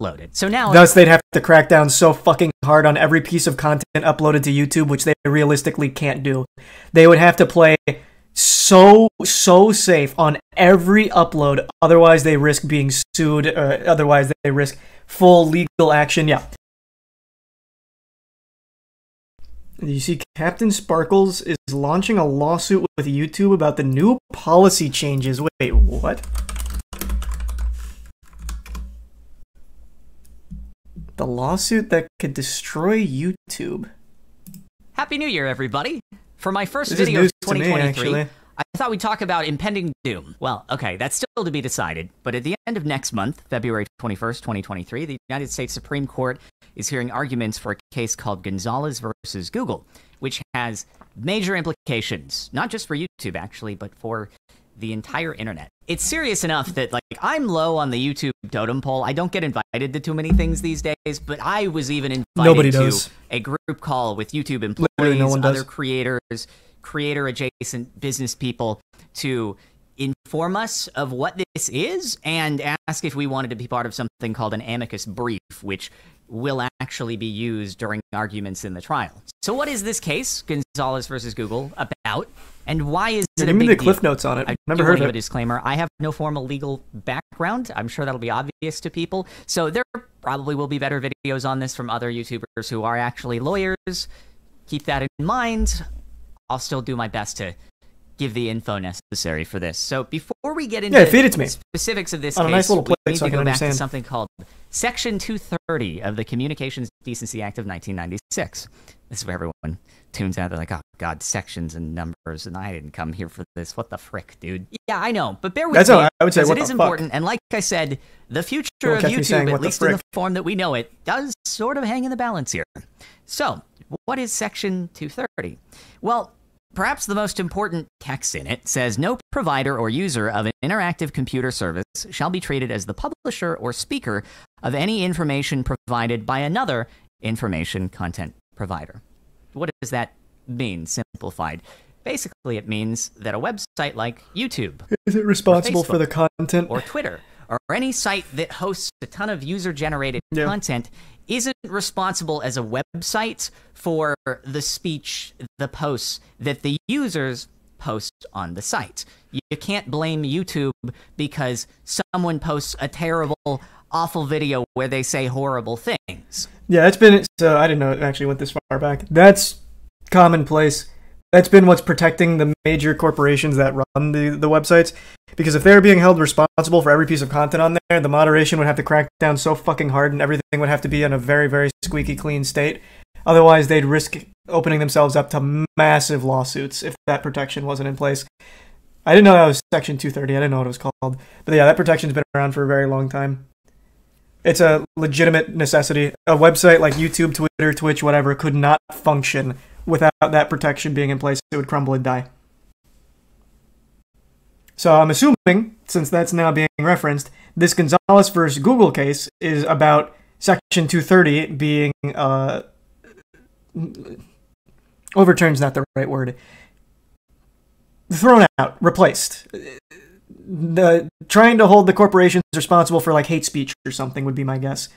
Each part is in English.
uploaded. So now, thus they'd have to crack down so fucking hard on every piece of content uploaded to YouTube, which they realistically can't do. They would have to play so safe on every upload, otherwise they risk being sued, otherwise they risk full legal action. Yeah. You see, CaptainSparklez is launching a lawsuit with YouTube about the new policy changes. Wait, what? The lawsuit that could destroy YouTube. Happy New Year, everybody. For my first video of 2023, I thought we'd talk about impending doom. Well, okay, that's still to be decided, but at the end of next month, February 21st, 2023, the United States Supreme Court is hearing arguments for a case called Gonzalez versus Google, which has major implications, not just for YouTube, actually, but for the entire internet. It's serious enough that, like, I'm low on the YouTube totem pole. I don't get invited to too many things these days, but I was even invited to a group call with YouTube employees, other creators, creator-adjacent business people to inform us of what this is and ask if we wanted to be part of something called an amicus brief, which will actually be used during arguments in the trial. So what is this case, Gonzalez versus Google, about, and why is it a big deal? Give me the cliff notes on it. I've never heard of it. A disclaimer, I have no formal legal background. I'm sure that'll be obvious to people. So there probably will be better videos on this from other YouTubers who are actually lawyers. Keep that in mind. I'll still do my best to give the info necessary for this. So before we get into feed it to me. Specifics of this on case, a nice little plate we need so to I can go back understand. to something called Section 230 of the Communications Decency Act of 1996. This is where everyone tunes out. They're like, oh, God, sections and numbers, and I didn't come here for this. What the frick, dude? Yeah, I know, but bear with me. That's how I would say, what it is the important. fuck? And like I said, the future of catch me saying, YouTube, what at the least in frick? the form that we know it, does sort of hang in the balance here. So, what is Section 230? Well, perhaps the most important text in it says, no provider or user of an interactive computer service shall be treated as the publisher or speaker of any information provided by another information content provider. What does that mean, simplified? Basically, it means that a website like YouTube is it responsible for the content? Or Twitter, or any site that hosts a ton of user-generated content isn't responsible as a website for the speech, the posts that the users post on the site. You can't blame YouTube because someone posts a terrible, awful video where they say horrible things. Yeah, it's been, so I didn't know it actually went this far back. That's commonplace. That's been what's protecting the major corporations that run the websites. Because if they're being held responsible for every piece of content on there, the moderation would have to crack down so fucking hard and everything would have to be in a very, very squeaky clean state. Otherwise, they'd risk opening themselves up to massive lawsuits if that protection wasn't in place. I didn't know that was Section 230. I didn't know what it was called. But yeah, that protection's been around for a very long time. It's a legitimate necessity. A website like YouTube, Twitter, Twitch, whatever, could not function without that protection being in place. It would crumble and die. So I'm assuming, since that's now being referenced, this Gonzalez versus Google case is about Section 230 being, overturned's not the right word, thrown out, replaced. Trying to hold the corporations responsible for, like, hate speech or something would be my guess.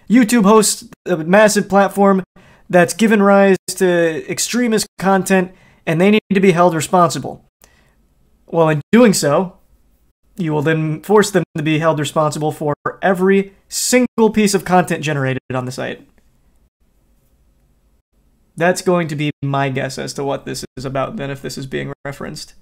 YouTube hosts a massive platform that's given rise to extremist content, and they need to be held responsible. Well, in doing so, you will then force them to be held responsible for every single piece of content generated on the site. That's going to be my guess as to what this is about then, if this is being referenced.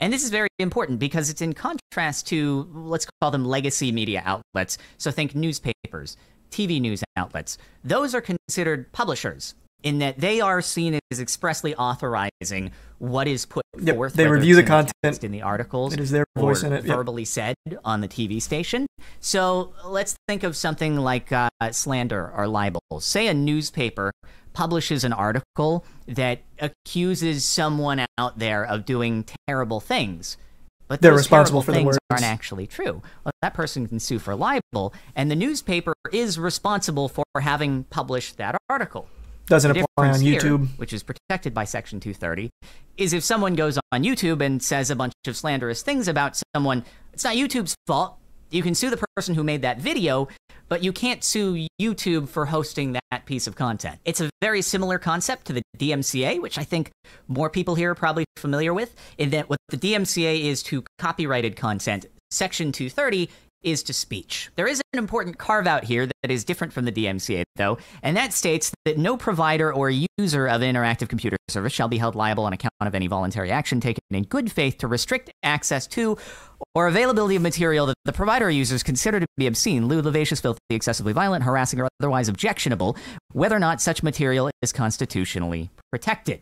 And this is very important because it's in contrast to, let's call them legacy media outlets. So think newspapers, TV news outlets. Those are considered publishers in that they are seen as expressly authorizing what is put forth. They review the content in the articles. It is their voice in it. Verbally said on the TV station. So let's think of something like slander or libel. Say a newspaper publishes an article that accuses someone out there of doing terrible things, but they're those responsible for the things words aren't actually true. Well, that person can sue for libel, and the newspaper is responsible for having published that article. Doesn't apply on YouTube, which is protected by Section 230, is if someone goes on YouTube and says a bunch of slanderous things about someone, it's not YouTube's fault. You can sue the person who made that video but you can't sue YouTube for hosting that piece of content. It's a very similar concept to the DMCA, which I think more people here are probably familiar with, in that what the DMCA is to copyrighted content, Section 230 is to speech. There is an important carve-out here that is different from the DMCA, though, and that states that no provider or user of an interactive computer service shall be held liable on account of any voluntary action taken in good faith to restrict access to or availability of material that the provider or users consider to be obscene, lewd, lascivious, filthy, excessively violent, harassing, or otherwise objectionable, whether or not such material is constitutionally protected.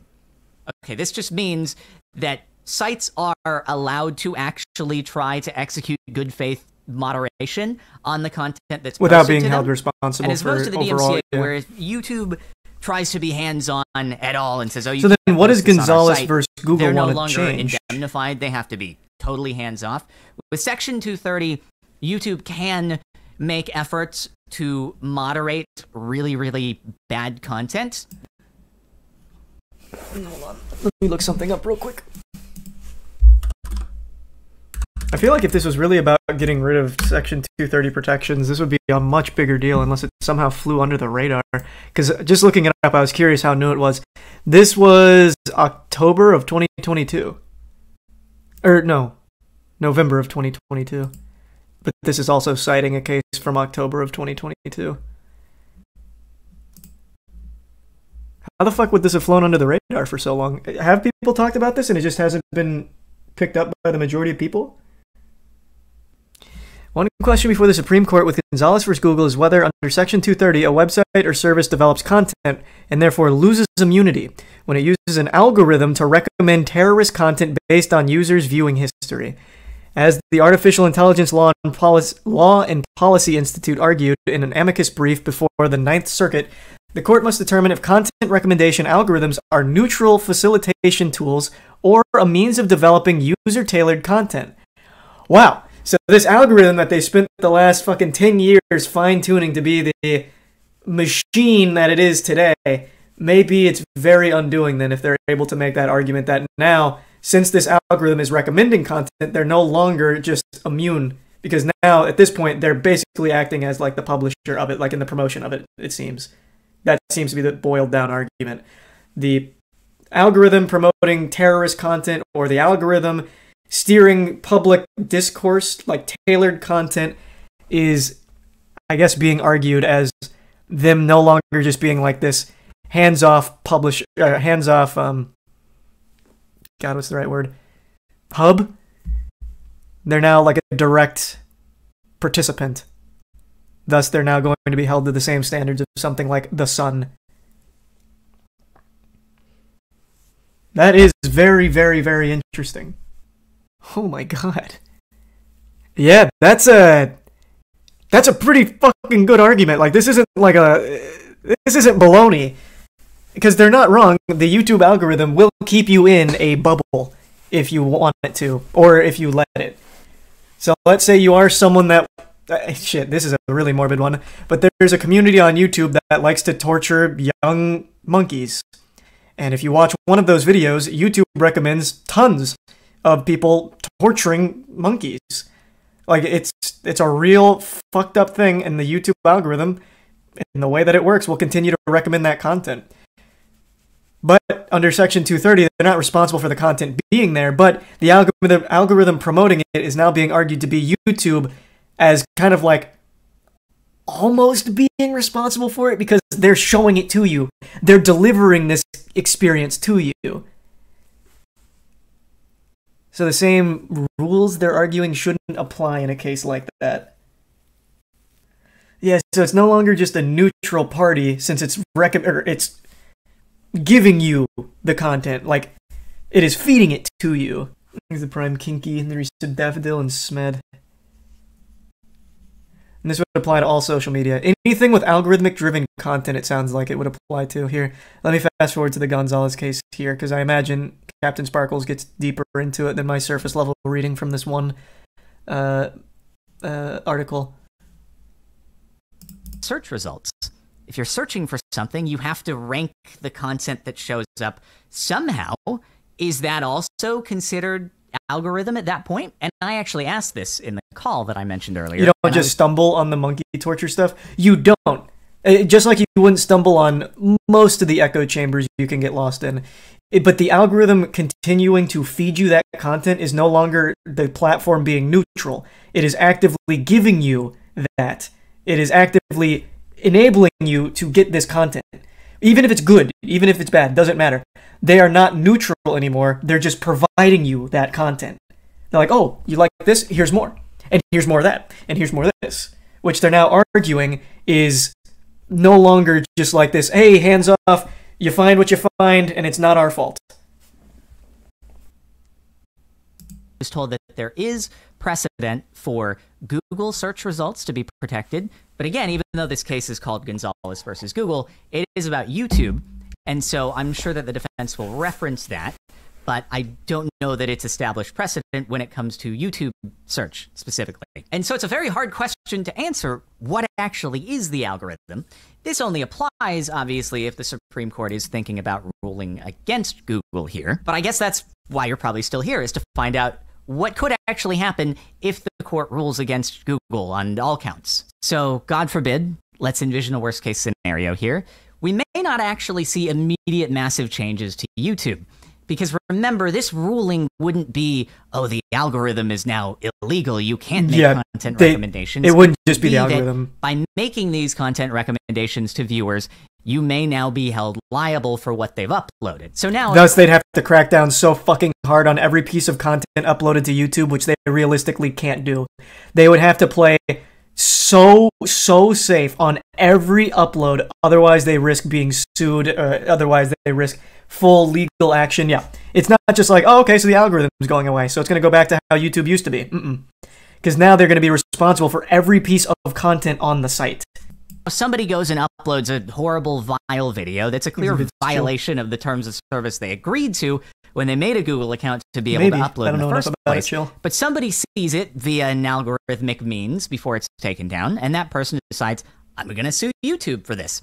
Okay, this just means that sites are allowed to actually try to execute good faith moderation on the content that's without being held responsible. And as opposed to the overall, DMCA, where if YouTube tries to be hands-on at all and says, "Oh, you so then what is Gonzalez site," versus Google they're no want to longer change? indemnified. They have to be totally hands-off. With Section 230, YouTube can make efforts to moderate really, really bad content. Hold on. Let me look something up real quick. I feel like if this was really about getting rid of Section 230 protections, this would be a much bigger deal unless it somehow flew under the radar. Because just looking it up, I was curious how new it was. This was October of 2022. Or no, November of 2022. But this is also citing a case from October of 2022. How the fuck would this have flown under the radar for so long? Have people talked about this and it just hasn't been picked up by the majority of people? One question before the Supreme Court with Gonzalez versus Google is whether, under Section 230, a website or service develops content and therefore loses immunity when it uses an algorithm to recommend terrorist content based on users' viewing history. As the Artificial Intelligence Law and Policy Institute argued in an amicus brief before the Ninth Circuit, the court must determine if content recommendation algorithms are neutral facilitation tools or a means of developing user-tailored content. Wow. So this algorithm that they spent the last fucking 10 years fine-tuning to be the machine that it is today, maybe it's very undoing then if they're able to make that argument that now, since this algorithm is recommending content, they're no longer just immune. Because now, at this point, they're basically acting as like the publisher of it, like in the promotion of it, it seems. That seems to be the boiled-down argument. The algorithm promoting terrorist content or the algorithm steering public discourse, like tailored content, is, I guess, being argued as them no longer just being like this hands-off publish, hands-off, God, what's the right word? Hub? They're now like a direct participant. Thus, they're now going to be held to the same standards of something like The Sun. That is very, very, very interesting. Oh my god. Yeah, that's a pretty fucking good argument. Like, this isn't baloney. Because they're not wrong. The YouTube algorithm will keep you in a bubble if you want it to, or if you let it. So let's say you are someone that... shit, this is a really morbid one. But there's a community on YouTube that likes to torture young monkeys. And if you watch one of those videos, YouTube recommends tons of people torturing monkeys. Like, it's a real fucked up thing, and the YouTube algorithm, in the way that it works, will continue to recommend that content. But under Section 230, they're not responsible for the content being there, but the algorithm promoting it is now being argued to be YouTube as kind of like almost being responsible for it because they're showing it to you. They're delivering this experience to you. So the same rules they're arguing shouldn't apply in a case like that. Yeah, so it's no longer just a neutral party since it's giving you the content. Like, it is feeding it to you. There's the Prime Kinky, and there's Daffodil and Smed. And this would apply to all social media. Anything with algorithmic-driven content, it sounds like it would apply to. Here, let me fast forward to the Gonzalez case here, because I imagine CaptainSparklez gets deeper into it than my surface-level reading from this one article. Search results. If you're searching for something, you have to rank the content that shows up somehow. Is that also considered algorithm at that point? And I actually asked this in the call that I mentioned earlier. You don't just stumble on the monkey torture stuff? You don't. Just like you wouldn't stumble on most of the echo chambers you can get lost in. But the algorithm continuing to feed you that content is no longer the platform being neutral. It is actively giving you that. It is actively enabling you to get this content. Even if it's good, even if it's bad, doesn't matter. They are not neutral anymore. They're just providing you that content. They're like, oh, you like this? Here's more. And here's more of that. And here's more of this. Which they're now arguing is no longer just like this, hey, hands off, you find what you find, and it's not our fault. Was told that there is precedent for Google search results to be protected. But again, even though this case is called Gonzalez versus Google, it is about YouTube. And so I'm sure that the defense will reference that. But I don't know that it's established precedent when it comes to YouTube search specifically. And so it's a very hard question to answer. What actually is the algorithm? This only applies, obviously, if the Supreme Court is thinking about ruling against Google here. But I guess that's why you're probably still here, is to find out what could actually happen if the court rules against Google on all counts. So, God forbid, let's envision a worst-case scenario here. We may not actually see immediate massive changes to YouTube. Because remember, this ruling wouldn't be, oh, the algorithm is now illegal, you can't make content recommendations. It wouldn't just be the algorithm. By making these content recommendations to viewers, you may now be held liable for what they've uploaded. So now, thus, they'd have to crack down so fucking hard on every piece of content uploaded to YouTube, which they realistically can't do. They would have to play so safe on every upload, otherwise they risk being sued, otherwise they risk full legal action. Yeah, it's not just like, oh, okay, so the algorithm is going away, so it's going to go back to how YouTube used to be. Because now they're going to be responsible for every piece of content on the site. Somebody goes and uploads a horrible, vile video that's a clear violation of the terms of service they agreed to when they made a Google account to be able to upload in the first place. But somebody sees it via an algorithmic means before it's taken down, and that person decides, I'm going to sue YouTube for this.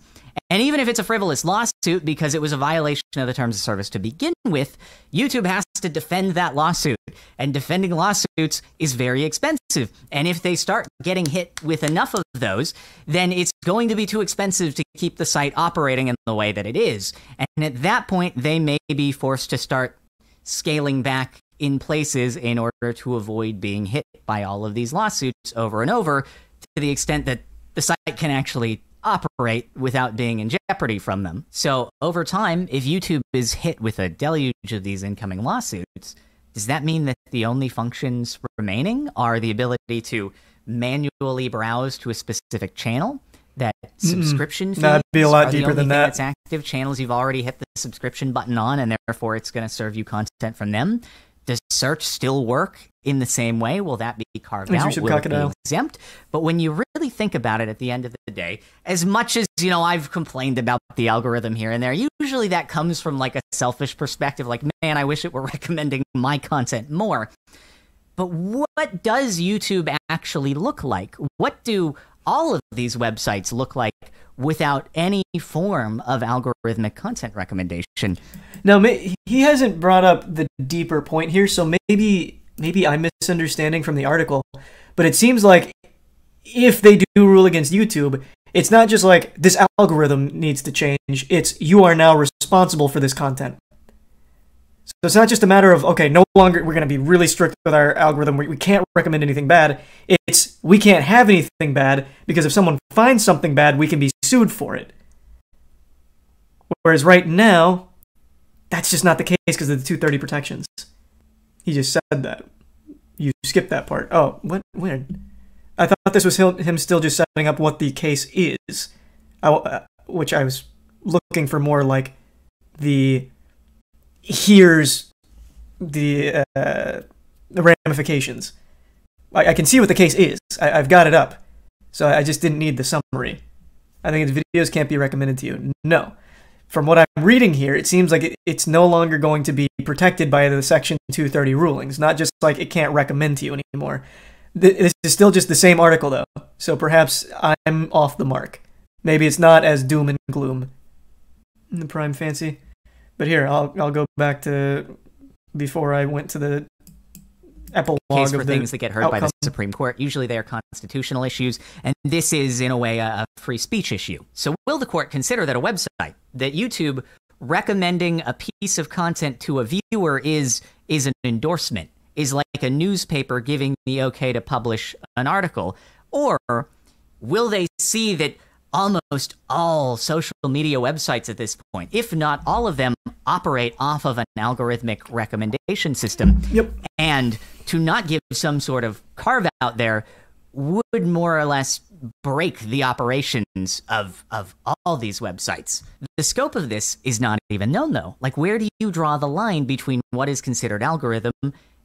And even if it's a frivolous lawsuit because it was a violation of the terms of service to begin with, YouTube has to defend that lawsuit. And defending lawsuits is very expensive. And if they start getting hit with enough of those, then it's going to be too expensive to keep the site operating in the way that it is. And at that point, they may be forced to start scaling back in places in order to avoid being hit by all of these lawsuits over and over, to the extent that the site can actually operate without being in jeopardy from them. So over time, if YouTube is hit with a deluge of these incoming lawsuits, does that mean that the only functions remaining are the ability to manually browse to a specific channel? That subscription fees that'd be a lot deeper than that. It's active channels you've already hit the subscription button on, and therefore it's going to serve you content from them. Does search still work in the same way? Will that be carved out? Will it be exempt? But when you really think about it at the end of the day, as much as, you know, I've complained about the algorithm here and there, usually that comes from like a selfish perspective, like, man, I wish it were recommending my content more. But what does YouTube actually look like? What do all of these websites look like without any form of algorithmic content recommendation? Now, he hasn't brought up the deeper point here, so maybe I'm misunderstanding from the article, but it seems like if they do rule against YouTube, it's not just like this algorithm needs to change, it's you are now responsible for this content. So it's not just a matter of, okay, no longer we're going to be really strict with our algorithm, we can't recommend anything bad. It's we can't have anything bad because if someone finds something bad, we can be sued for it. Whereas right now, that's just not the case because of the 230 protections. He just said that. You skipped that part. Oh, what? When? I thought this was him still just setting up what the case is, which I was looking for more like the here's the ramifications. I can see what the case is. I've got it up, so I just didn't need the summary. I think its videos can't be recommended to you. No. From what I'm reading here, it seems like it's no longer going to be protected by the Section 230 rulings. Not just like it can't recommend to you anymore. This is still just the same article, though. So perhaps I'm off the mark. Maybe it's not as doom and gloom in the Prime Fancy. But here, I'll go back to before I went to the case for things that get heard by the Supreme Court. Usually they are constitutional issues, and this is, in a way, a free speech issue. So will the court consider that a website, that YouTube recommending a piece of content to a viewer is an endorsement, is like a newspaper giving the okay to publish an article? Or will they see that almost all social media websites at this point, if not all of them, operate off of an algorithmic recommendation system? Yep. And to not give some sort of carve out there would more or less break the operations of all these websites. The scope of this is not even known, though. Like, where do you draw the line between what is considered algorithm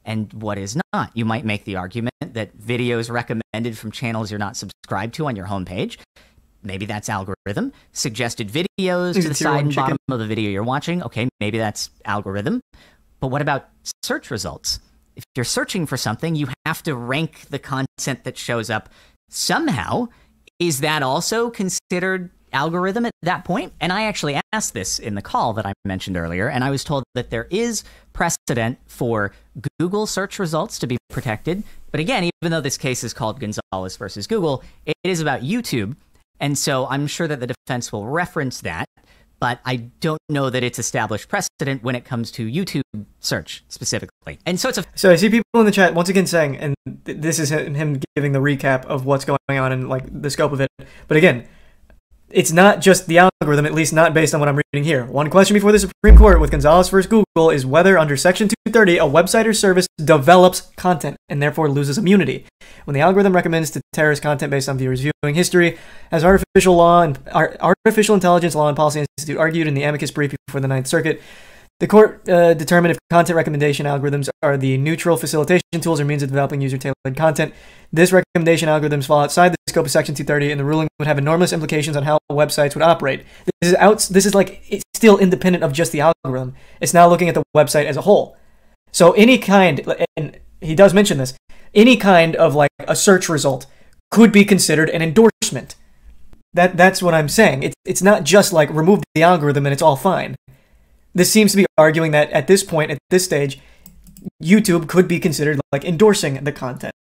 and what is not? You might make the argument that videos recommended from channels you're not subscribed to on your homepage, maybe that's algorithm. Suggested videos to the side and bottom of the video you're watching, okay, maybe that's algorithm. But what about search results? If you're searching for something, you have to rank the content that shows up somehow. Is that also considered algorithm at that point? And I actually asked this in the call that I mentioned earlier, and I was told that there is precedent for Google search results to be protected. But again, even though this case is called Gonzalez versus Google, it is about YouTube. And so I'm sure that the defense will reference that, but I don't know that it's established precedent when it comes to YouTube search specifically. And so So I see people in the chat once again saying, and this is him giving the recap of what's going on and like the scope of it. But again, it's not just the algorithm, at least not based on what I'm reading here. One question before the Supreme Court with Gonzalez versus Google is whether under Section 230 a website or service develops content and therefore loses immunity. When the algorithm recommends to terrorist content based on viewers' viewing history, as Artificial Intelligence Law and Policy Institute argued in the amicus brief before the Ninth Circuit, the court determined if content recommendation algorithms are the neutral facilitation tools or means of developing user-tailored content. This recommendation algorithms fall outside the scope of Section 230, and the ruling would have enormous implications on how websites would operate. This is like, it's still independent of just the algorithm. It's now looking at the website as a whole. So any kind, and he does mention this, any kind of like a search result could be considered an endorsement. That's what I'm saying. It's not just like remove the algorithm and it's all fine. This seems to be arguing that at this point, at this stage, YouTube could be considered like endorsing the content,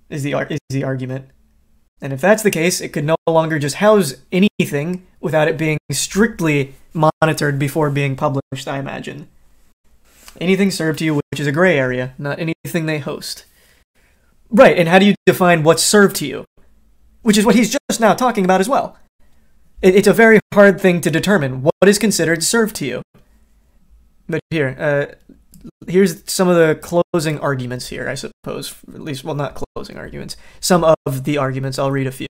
is the argument. And if that's the case, it could no longer just house anything without it being strictly monitored before being published, I imagine. Anything served to you, which is a gray area, not anything they host. Right, and how do you define what's served to you? Which is what he's just now talking about as well. It's a very hard thing to determine. What is considered served to you? But here's some of the closing arguments here, I suppose. At least, well, not closing arguments. Some of the arguments, I'll read a few.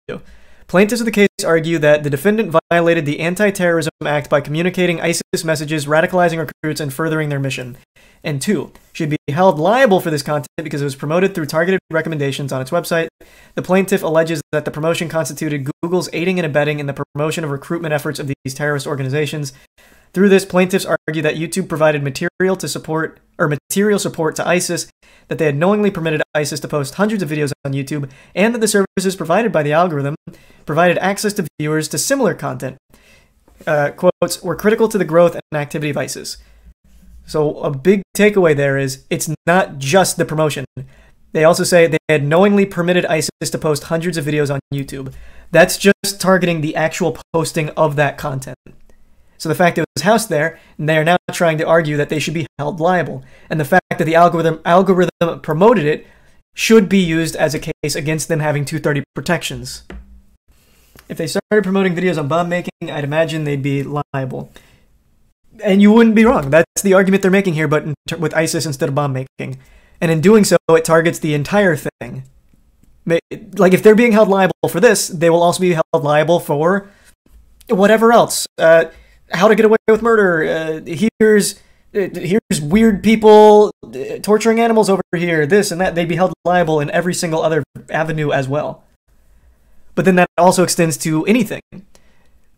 Plaintiffs of the case argue that the defendant violated the Anti-Terrorism Act by communicating ISIS messages, radicalizing recruits, and furthering their mission. And 2, should be held liable for this content because it was promoted through targeted recommendations on its website. The plaintiff alleges that the promotion constituted Google's aiding and abetting in the promotion of recruitment efforts of these terrorist organizations. Through this, plaintiffs argue that YouTube provided material support to ISIS, that they had knowingly permitted ISIS to post hundreds of videos on YouTube, and that the services provided by the algorithm provided access to viewers to similar content. Quotes, were critical to the growth and activity of ISIS. So a big takeaway there is it's not just the promotion. They also say they had knowingly permitted ISIS to post hundreds of videos on YouTube. That's just targeting the actual posting of that content. So the fact it was housed there, and they are now trying to argue that they should be held liable. And the fact that the algorithm promoted it should be used as a case against them having 230 protections. If they started promoting videos on bomb making, I'd imagine they'd be liable. And you wouldn't be wrong. That's the argument they're making here, but with ISIS instead of bomb making. And in doing so, it targets the entire thing. Like, if they're being held liable for this, they will also be held liable for whatever else. How to get away with murder. Here's weird people torturing animals over here. This and that. They'd be held liable in every single other avenue as well. But then that also extends to anything.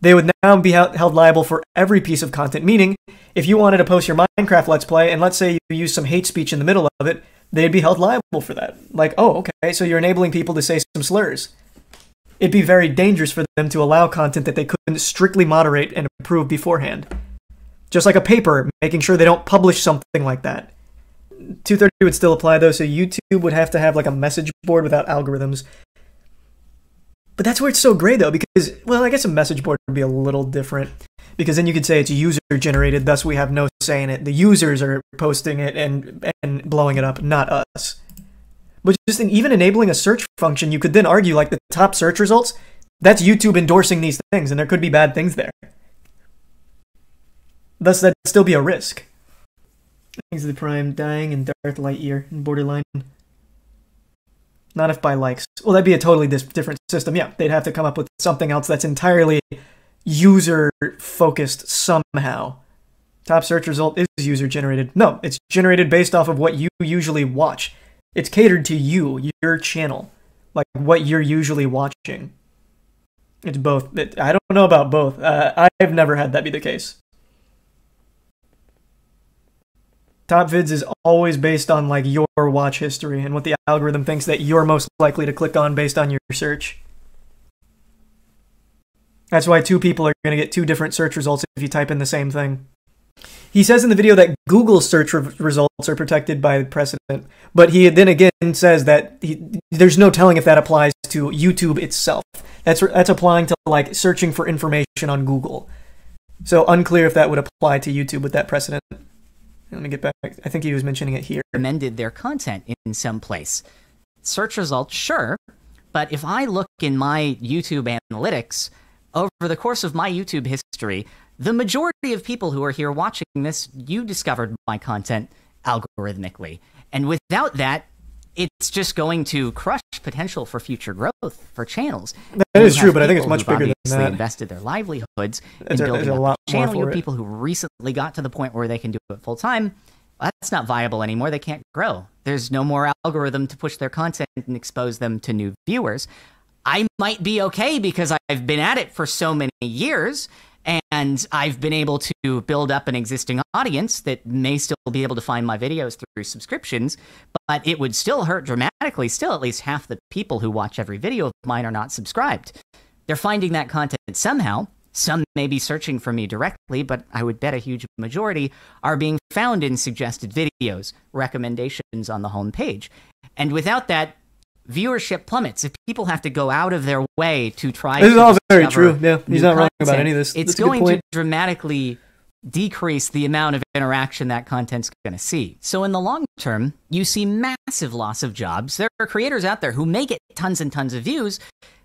They would now be held liable for every piece of content. Meaning, if you wanted to post your Minecraft Let's Play, and let's say you use some hate speech in the middle of it, they'd be held liable for that. Like, oh, okay, so you're enabling people to say some slurs. It'd be very dangerous for them to allow content that they couldn't strictly moderate and approve beforehand. Just like a paper, making sure they don't publish something like that. 230 would still apply though, so YouTube would have to have like a message board without algorithms. But that's where it's so gray though, because, well, I guess a message board would be a little different, because then you could say it's user generated, thus we have no say in it. The users are posting it and blowing it up, not us. But just even enabling a search function, you could then argue like the top search results, that's YouTube endorsing these things, and there could be bad things there. Thus, that'd still be a risk. Things of the Prime dying and Darth Lightyear and Borderline. Not if by likes. Well, that'd be a totally different system. Yeah, they'd have to come up with something else that's entirely user-focused somehow. Top search result is user-generated. No, it's generated based off of what you usually watch. It's catered to you, your channel, like what you're usually watching. It's both. I don't know about both. I've never had that be the case. Top vids is always based on like your watch history and what the algorithm thinks that you're most likely to click on based on your search. That's why two people are going to get two different search results if you type in the same thing. He says in the video that Google's search results are protected by precedent, but he then again says that there's no telling if that applies to YouTube itself. That's applying to like searching for information on Google. So unclear if that would apply to YouTube with that precedent. Let me get back. I think he was mentioning it here. Recommended their content in some place. Search results, sure, but if I look in my YouTube analytics, over the course of my YouTube history, the majority of people who are here watching this, you discovered my content algorithmically. And without that, it's just going to crush potential for future growth for channels. That is true, but I think it's much bigger than that. Invested their livelihoods in building up a channel. You have people who recently got to the point where they can do it full time. Well, that's not viable anymore. They can't grow. There's no more algorithm to push their content and expose them to new viewers. I might be okay because I've been at it for so many years, and I've been able to build up an existing audience that may still be able to find my videos through subscriptions, but it would still hurt dramatically. Still, at least half the people who watch every video of mine are not subscribed. They're finding that content somehow. Some may be searching for me directly, but I would bet a huge majority are being found in suggested videos, recommendations on the home page. And without that, viewership plummets. If people have to go out of their way to try this is all very true. Yeah, he's not wrong about any of this. It's going to dramatically decrease the amount of interaction that content's going to see. So in the long term, you see massive loss of jobs. There are creators out there who may get tons and tons of views,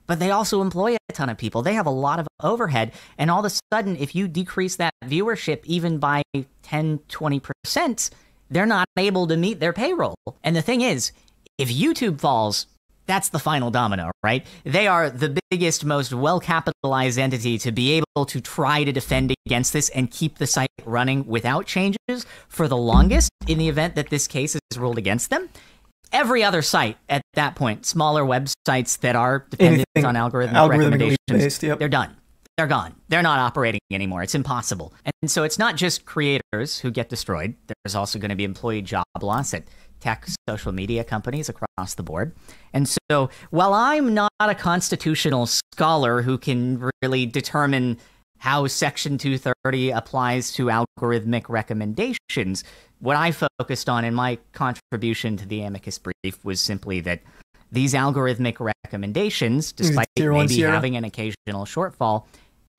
but they also employ a ton of people. They have a lot of overhead. And all of a sudden, if you decrease that viewership even by 10, 20%, they're not able to meet their payroll. And the thing is, if YouTube falls, that's the final domino, right? They are the biggest, most well-capitalized entity to be able to try to defend against this and keep the site running without changes for the longest in the event that this case is ruled against them. Every other site at that point, smaller websites that are dependent on algorithmic recommendations, based, yep. They're done. They're gone. They're not operating anymore. It's impossible. And so it's not just creators who get destroyed. There's also going to be employee job loss at tech social media companies across the board. And so while I'm not a constitutional scholar who can really determine how Section 230 applies to algorithmic recommendations, what I focused on in my contribution to the amicus brief was simply that these algorithmic recommendations, despite maybe having an occasional shortfall,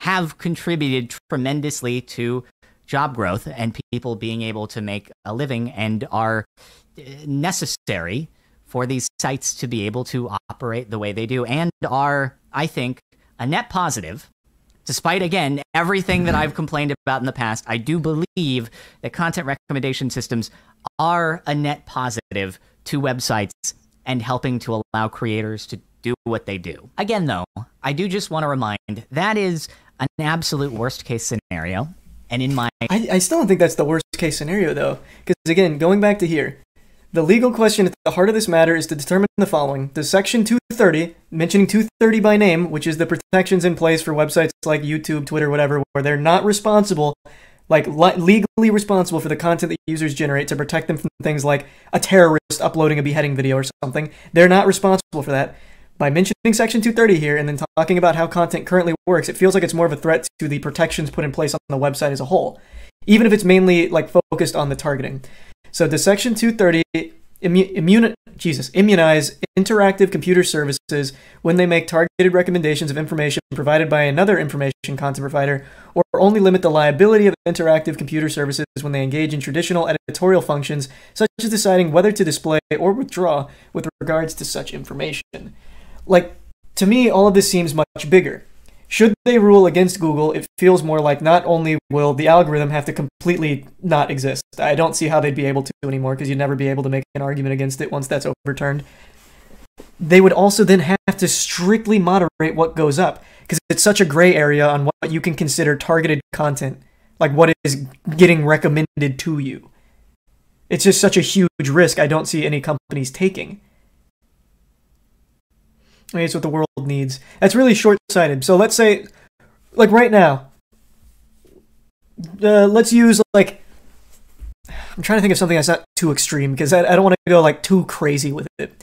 have contributed tremendously to job growth and people being able to make a living, and are necessary for these sites to be able to operate the way they do, and are, I think, a net positive. Despite, again, everything that I've complained about in the past, I do believe that content recommendation systems are a net positive to websites and helping to allow creators to do what they do. Again, though, I do just want to remind that is an absolute worst case scenario. And in my... I still don't think that's the worst case scenario, though. Because, again, going back to here, the legal question at the heart of this matter is to determine the following. Does Section 230, mentioning 230 by name, which is the protections in place for websites like YouTube, Twitter, whatever, where they're not responsible, like legally responsible for the content that users generate to protect them from things like a terrorist uploading a beheading video or something. They're not responsible for that. By mentioning Section 230 here and then talking about how content currently works, it feels like it's more of a threat to the protections put in place on the website as a whole, even if it's mainly like focused on the targeting. So does Section 230 immunize interactive computer services when they make targeted recommendations of information provided by another information content provider, or only limit the liability of interactive computer services when they engage in traditional editorial functions, such as deciding whether to display or withdraw with regards to such information? Like, to me, all of this seems much bigger. Should they rule against Google, it feels more like not only will the algorithm have to completely not exist. I don't see how they'd be able to anymore, because you'd never be able to make an argument against it once that's overturned. They would also then have to strictly moderate what goes up, because it's such a gray area on what you can consider targeted content, like what is getting recommended to you. It's just such a huge risk I don't see any companies taking. I mean, it's what the world needs. That's really short-sighted. So let's say, like right now, let's use like, I'm trying to think of something that's not too extreme, because I don't want to go like too crazy with it.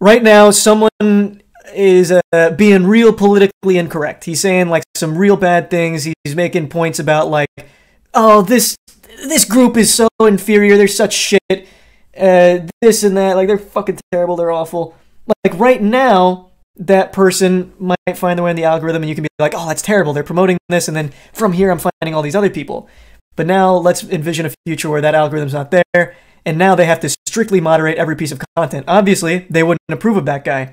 Right now, someone is being real politically incorrect. He's saying like some real bad things. He's making points about like, oh, this group is so inferior. They're such shit. This and that. Like, they're fucking terrible. They're awful. Like, right now, that person might find their way in the algorithm, and you can be like, oh, that's terrible. They're promoting this, and then from here, I'm finding all these other people. But now, let's envision a future where that algorithm's not there, and now they have to strictly moderate every piece of content. Obviously, they wouldn't approve of that guy.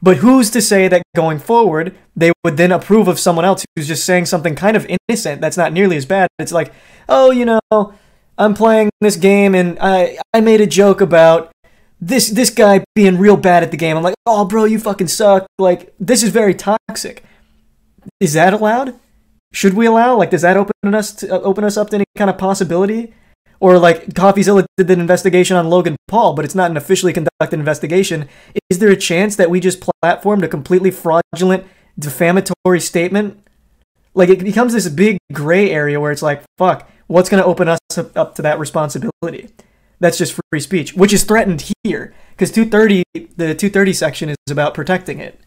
But who's to say that going forward, they would then approve of someone else who's just saying something kind of innocent that's not nearly as bad? It's like, oh, you know, I'm playing this game, and I made a joke about this guy being real bad at the game. I'm like, oh, bro, you fucking suck. Like, this is very toxic. Is that allowed? Should we allow? Like, does that open us up to any kind of possibility? Or like, CoffeeZilla did an investigation on Logan Paul, but it's not an officially conducted investigation. Is there a chance that we just platformed a completely fraudulent, defamatory statement? Like, it becomes this big gray area where it's like, fuck, what's going to open us up to that responsibility? That's just free speech, which is threatened here, because the 230 section is about protecting it.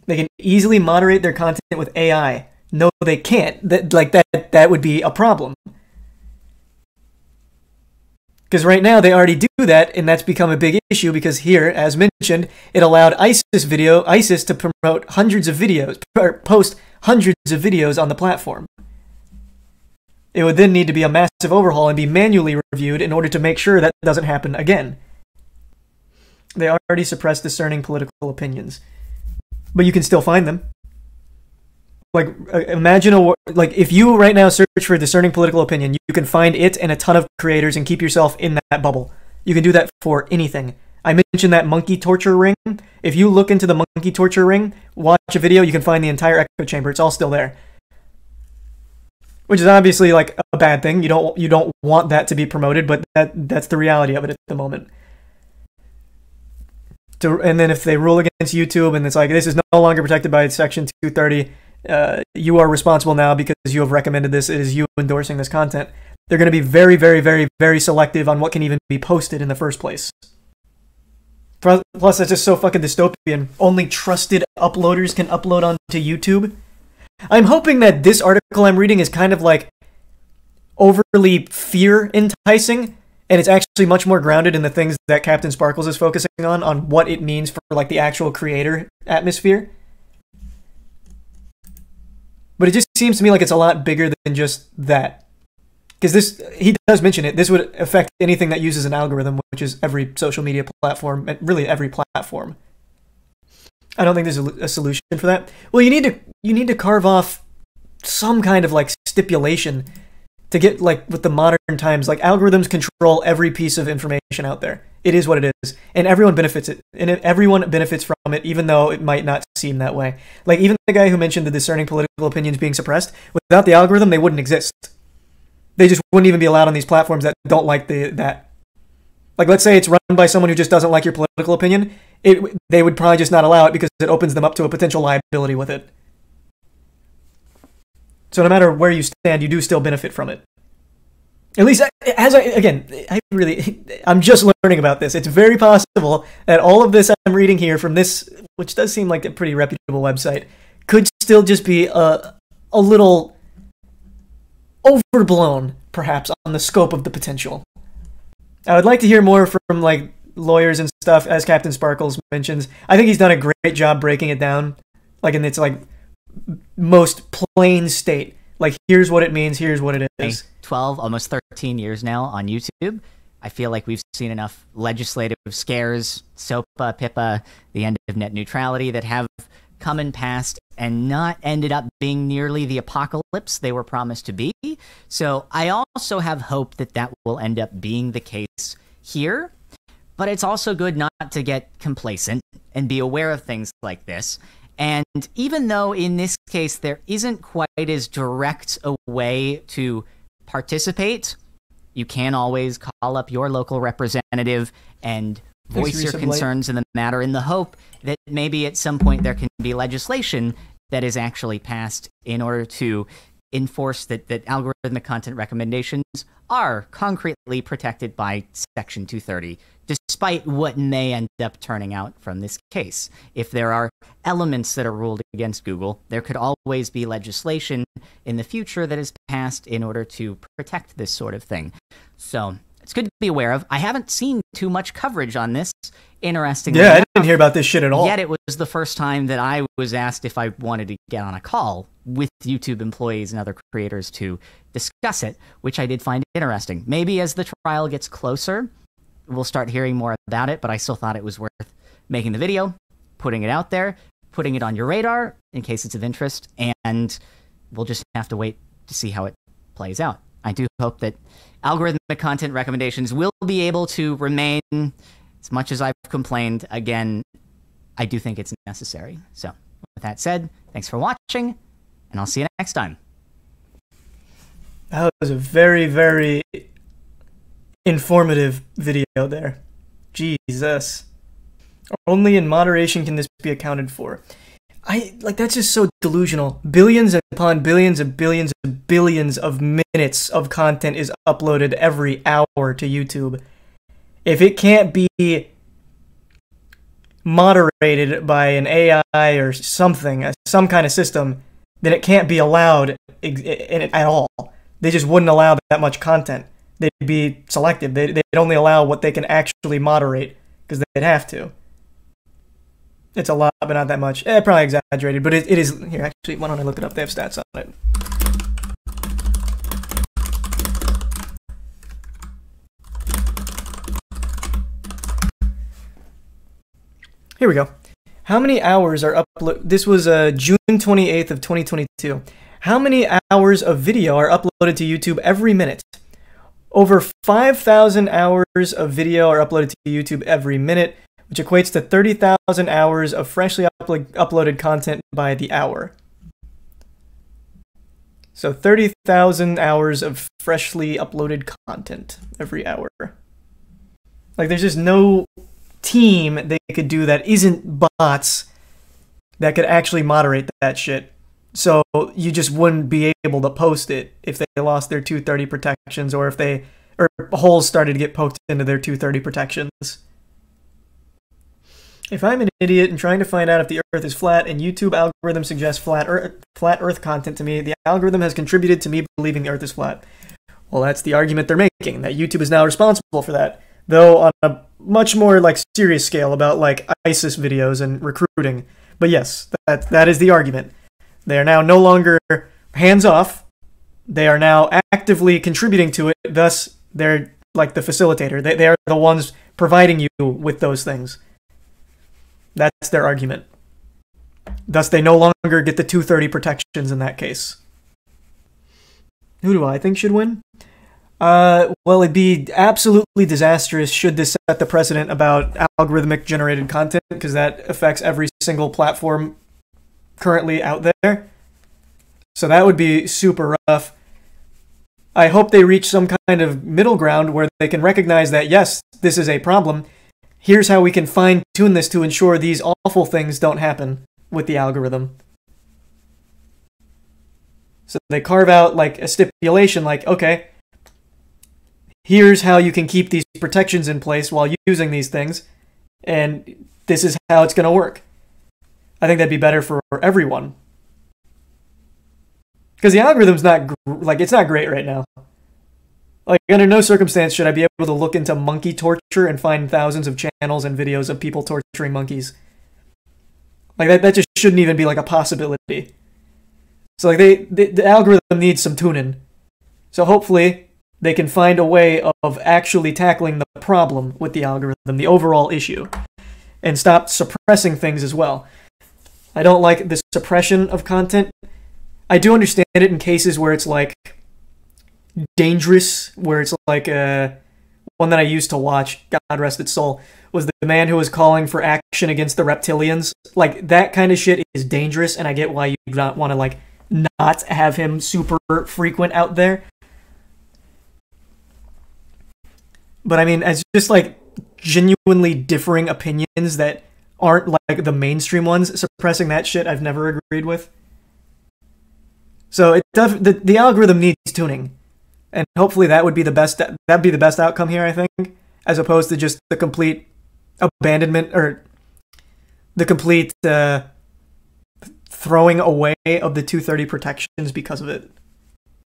They can easily moderate their content with AI. No, they can't. That would be a problem. Because right now they already do that, and that's become a big issue because here, as mentioned, it allowed ISIS to promote hundreds of videos, or post hundreds of videos on the platform. It would then need to be a massive overhaul and be manually reviewed in order to make sure that doesn't happen again. They already suppress discerning political opinions. But you can still find them. Like, imagine if you right now search for discerning political opinion, you can find it and a ton of creators and keep yourself in that bubble. You can do that for anything. I mentioned that monkey torture ring. If you look into the monkey torture ring, watch a video, you can find the entire echo chamber. It's all still there. Which is obviously like a bad thing. You don't want that to be promoted, but that's the reality of it at the moment. And then if they rule against YouTube and it's like, this is no longer protected by Section 230, you are responsible now because you have recommended this, it is you endorsing this content. They're going to be very, very, very, very selective on what can even be posted in the first place. Plus, that's just so fucking dystopian. Only trusted uploaders can upload onto YouTube. I'm hoping that this article I'm reading is kind of like overly fear enticing, and it's actually much more grounded in the things that CaptainSparklez is focusing on what it means for like the actual creator atmosphere. But it just seems to me like it's a lot bigger than just that. Because he does mention it, this would affect anything that uses an algorithm, which is every social media platform, and really every platform. I don't think there's a solution for that. Well, you need to carve off some kind of like stipulation to get like with the modern times. Like, algorithms control every piece of information out there. It is what it is, and everyone benefits from it, even though it might not seem that way. Like, even the guy who mentioned the discerning political opinions being suppressed, without the algorithm, they wouldn't exist. They just wouldn't even be allowed on these platforms that don't like that. Like, let's say it's run by someone who just doesn't like your political opinion. They would probably just not allow it because it opens them up to a potential liability with it. So no matter where you stand, you do still benefit from it. At least, I'm just learning about this. It's very possible that all of this I'm reading here from this, which does seem like a pretty reputable website, could still just be a little overblown, perhaps, on the scope of the potential. I would like to hear more from like lawyers and stuff, as CaptainSparklez mentions. I think he's done a great job breaking it down, like in its like most plain state. Like, here's what it means, here's what it is. 12, almost 13 years now on YouTube. I feel like we've seen enough legislative scares, SOPA, PIPA, the end of net neutrality, that have come and passed and not ended up being nearly the apocalypse they were promised to be. So I also have hope that that will end up being the case here. But it's also good not to get complacent and be aware of things like this. And even though in this case there isn't quite as direct a way to participate, you can always call up your local representative and voice your concerns in the matter, in the hope that maybe at some point there can be legislation that is actually passed in order to enforce that algorithmic content recommendations are concretely protected by Section 230, despite what may end up turning out from this case. If there are elements that are ruled against Google, there could always be legislation in the future that is passed in order to protect this sort of thing. So it's good to be aware of. I haven't seen too much coverage on this, interestingly. Yeah, I didn't hear about this shit at all. Yet it was the first time that I was asked if I wanted to get on a call with YouTube employees and other creators to discuss it, which I did find interesting. Maybe as the trial gets closer, we'll start hearing more about it, but I still thought it was worth making the video, putting it out there, putting it on your radar in case it's of interest, and we'll just have to wait to see how it plays out. I do hope that algorithmic content recommendations will be able to remain. As much as I've complained, again, I do think it's necessary. So with that said, thanks for watching, and I'll see you next time. That was a very, very informative video there. Jesus. Only in moderation can this be accounted for. That's just so delusional. Billions upon billions of billions of billions of minutes of content is uploaded every hour to YouTube. If it can't be moderated by an AI or something, some kind of system, then it can't be allowed at all. They just wouldn't allow that much content. They'd be selective. They'd only allow what they can actually moderate, because they'd have to. It's a lot, but not that much. Probably exaggerated, but it is. Here, actually, why don't I look it up? They have stats on it. Here we go. How many hours are uploaded? This was June 28th of 2022. How many hours of video are uploaded to YouTube every minute? Over 5,000 hours of video are uploaded to YouTube every minute, which equates to 30,000 hours of freshly uploaded content by the hour. So 30,000 hours of freshly uploaded content every hour. Like, there's just no team they could do that isn't bots that could actually moderate that shit. So you just wouldn't be able to post it if they lost their 230 protections, or if holes started to get poked into their 230 protections. If I'm an idiot and trying to find out if the Earth is flat and YouTube algorithm suggests flat Earth content to me, the algorithm has contributed to me believing the Earth is flat. Well, that's the argument they're making, that YouTube is now responsible for that. Though on a much more serious scale about ISIS videos and recruiting. But yes, that is the argument. They are now no longer hands off. They are now actively contributing to it. Thus, they're like the facilitator. They are the ones providing you with those things. That's their argument. Thus, they no longer get the 230 protections in that case. Who do I think should win? Well, it'd be absolutely disastrous should this set the precedent about algorithmic generated content, because that affects every single platform currently out there. So that would be super rough. I hope they reach some kind of middle ground where they can recognize that, yes, this is a problem. Here's how we can fine-tune this to ensure these awful things don't happen with the algorithm. So they carve out a stipulation okay, here's how you can keep these protections in place while using these things, and this is how it's going to work. I think that'd be better for everyone. Because the algorithm's not, like, it's not great right now. Like, under no circumstance should I be able to look into monkey torture and find thousands of channels and videos of people torturing monkeys. Like, that just shouldn't even be, like, a possibility. So, like, the algorithm needs some tuning. So, hopefully, they can find a way of actually tackling the problem with the algorithm, the overall issue, and stop suppressing things as well. I don't like the suppression of content. I do understand it in cases where it's, like, dangerous, where it's, like, one that I used to watch, God rest its soul, was the man who was calling for action against the reptilians. Like, that kind of shit is dangerous, and I get why you do not want to, like, not have him super frequent out there. But, I mean, as just, like, genuinely differing opinions that aren't, like, the mainstream ones, suppressing that shit I've never agreed with. So the algorithm needs tuning, and hopefully that'd be the best outcome here, I think, as opposed to just the complete abandonment or the complete throwing away of the 230 protections because of it.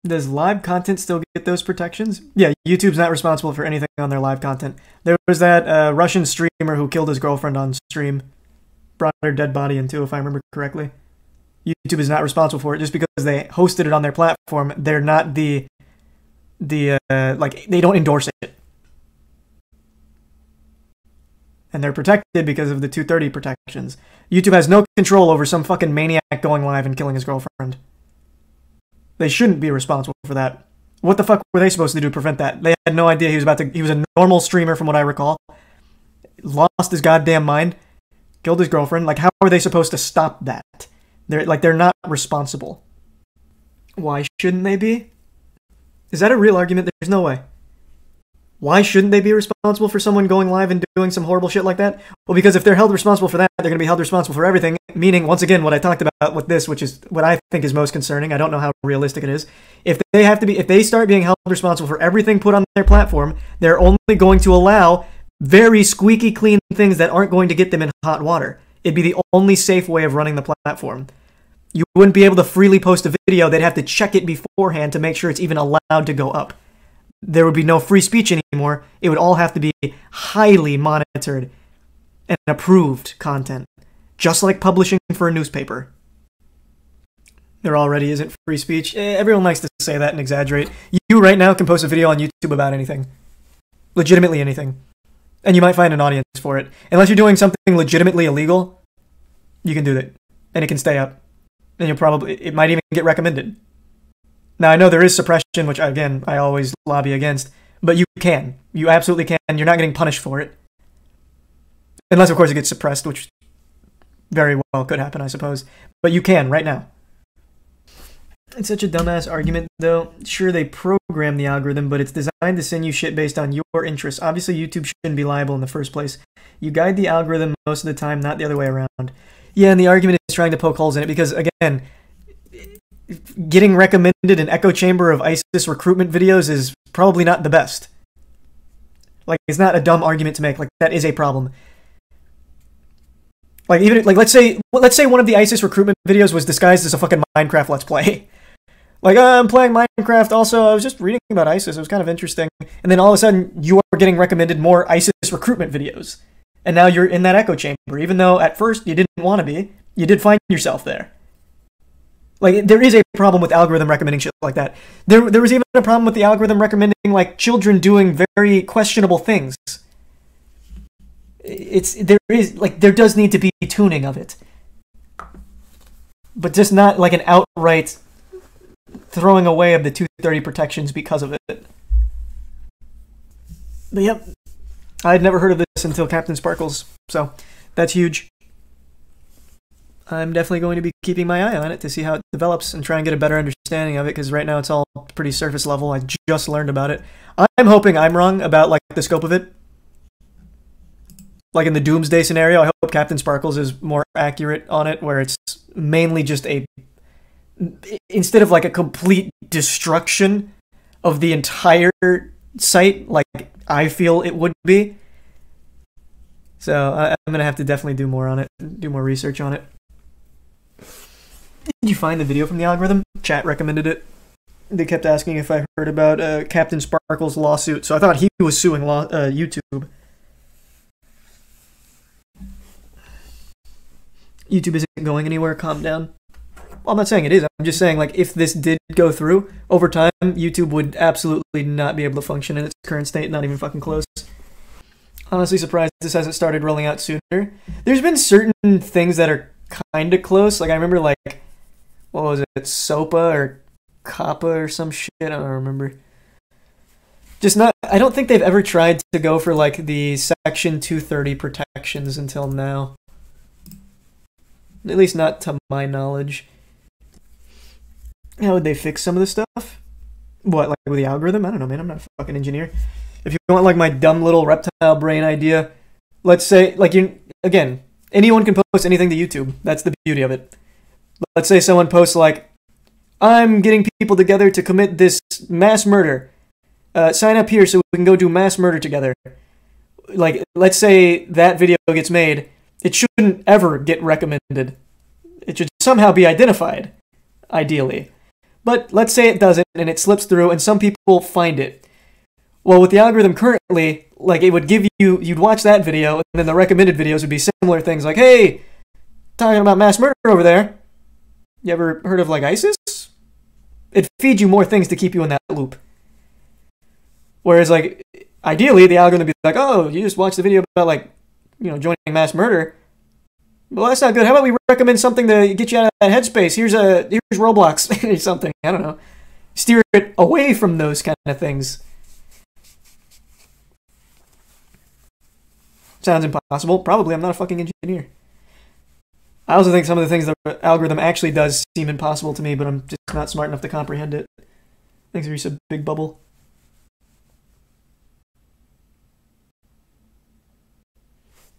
Does live content still get those protections? Yeah, YouTube's not responsible for anything on their live content. There was that Russian streamer who killed his girlfriend on stream, brought her dead body in too, if I remember correctly. YouTube is not responsible for it just because they hosted it on their platform. They're not like, they don't endorse it. And they're protected because of the 230 protections. YouTube has no control over some fucking maniac going live and killing his girlfriend. They shouldn't be responsible for that. What the fuck were they supposed to do to prevent that? They had no idea he was a normal streamer from what I recall. Lost his goddamn mind. Killed his girlfriend. Like, how are they supposed to stop that? They're not responsible. Why shouldn't they be? Is that a real argument? There's no way. Why shouldn't they be responsible for someone going live and doing some horrible shit like that? Well, because if they're held responsible for that, they're going to be held responsible for everything. Meaning, once again, what I talked about with this, which is what I think is most concerning. I don't know how realistic it is. If they start being held responsible for everything put on their platform, they're only going to allow very squeaky clean things that aren't going to get them in hot water. It'd be the only safe way of running the platform. You wouldn't be able to freely post a video. They'd have to check it beforehand to make sure it's even allowed to go up. There would be no free speech anymore. It would all have to be highly monitored and approved content. Just like publishing for a newspaper. There already isn't free speech. Everyone likes to say that and exaggerate. You right now can post a video on YouTube about anything. Legitimately anything. And you might find an audience for it. Unless you're doing something legitimately illegal, you can do that. And it can stay up. And it might even get recommended. Now, I know there is suppression, which, again, I always lobby against. But you can. You absolutely can. You're not getting punished for it. Unless, of course, it gets suppressed, which very well could happen, I suppose. But you can, right now. It's such a dumbass argument, though. Sure, they program the algorithm, but it's designed to send you shit based on your interests. Obviously, YouTube shouldn't be liable in the first place. You guide the algorithm most of the time, not the other way around. Yeah, and the argument is trying to poke holes in it, because, again, getting recommended an echo chamber of ISIS recruitment videos is probably not the best. Like, it's not a dumb argument to make. Like, that is a problem. Like, even, like, let's say one of the ISIS recruitment videos was disguised as a fucking Minecraft Let's Play. Like, I'm playing Minecraft, also, I was just reading about ISIS, it was kind of interesting. And then all of a sudden, you are getting recommended more ISIS recruitment videos. And now you're in that echo chamber, even though at first you didn't want to be. You did find yourself there. Like, there is a problem with algorithm recommending shit like that. There was even a problem with the algorithm recommending, like, children doing very questionable things. There does need to be tuning of it. But just not like an outright throwing away of the 230 protections because of it. But yep, I had never heard of this until CaptainSparklez, so that's huge. I'm definitely going to be keeping my eye on it to see how it develops and try and get a better understanding of it, because right now it's all pretty surface level. I just learned about it. I'm hoping I'm wrong about, like, the scope of it. Like in the Doomsday scenario, I hope CaptainSparklez is more accurate on it, where it's mainly just instead of like a complete destruction of the entire site, like I feel it would be. So I'm going to have to definitely do more on it, do more research on it. Did you find the video from the algorithm? Chat recommended it. They kept asking if I heard about CaptainSparklez lawsuit, so I thought he was suing YouTube. YouTube isn't going anywhere, calm down. Well, I'm not saying it is, I'm just saying, like, if this did go through, over time, YouTube would absolutely not be able to function in its current state, not even fucking close. Honestly surprised this hasn't started rolling out sooner. There's been certain things that are kinda close, like, I remember, like, what was it, SOPA or Kappa or some shit, I don't remember. Just not, I don't think they've ever tried to go for, like, the Section 230 protections until now. At least not to my knowledge. How would they fix some of this stuff? What, like with the algorithm? I don't know, man. I'm not a fucking engineer. If you want, like, my dumb little reptile brain idea, let's say, like, again, anyone can post anything to YouTube. That's the beauty of it. Let's say someone posts, like, I'm getting people together to commit this mass murder. Sign up here so we can go do mass murder together. Like, let's say that video gets made. It shouldn't ever get recommended. It should somehow be identified, ideally. But let's say it doesn't, and it slips through, and some people find it. Well, with the algorithm currently, like, it would give you, you'd watch that video, and then the recommended videos would be similar things like, hey, talking about mass murder over there. You ever heard of, like, ISIS? It feeds you more things to keep you in that loop. Whereas, like, ideally, the algorithm would be like, oh, you just watched the video about, like, you know, joining mass murder. Well, that's not good. How about we recommend something to get you out of that headspace? Here's Roblox or something. I don't know. Steer it away from those kind of things. Sounds impossible. Probably. I'm not a fucking engineer. I also think some of the things the algorithm actually does seem impossible to me, but I'm just not smart enough to comprehend it. Thanks for your sub, Big Bubble.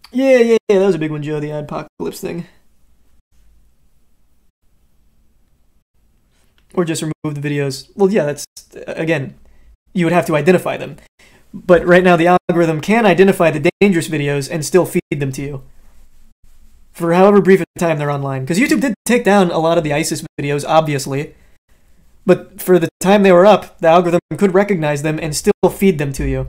Yeah, that was a big one, Joe, the apocalypse thing. Or just remove the videos. Well, yeah, that's, again, you would have to identify them. But right now, the algorithm can identify the dangerous videos and still feed them to you. For however brief a time they're online. Because YouTube did take down a lot of the ISIS videos, obviously. But for the time they were up, the algorithm could recognize them and still feed them to you.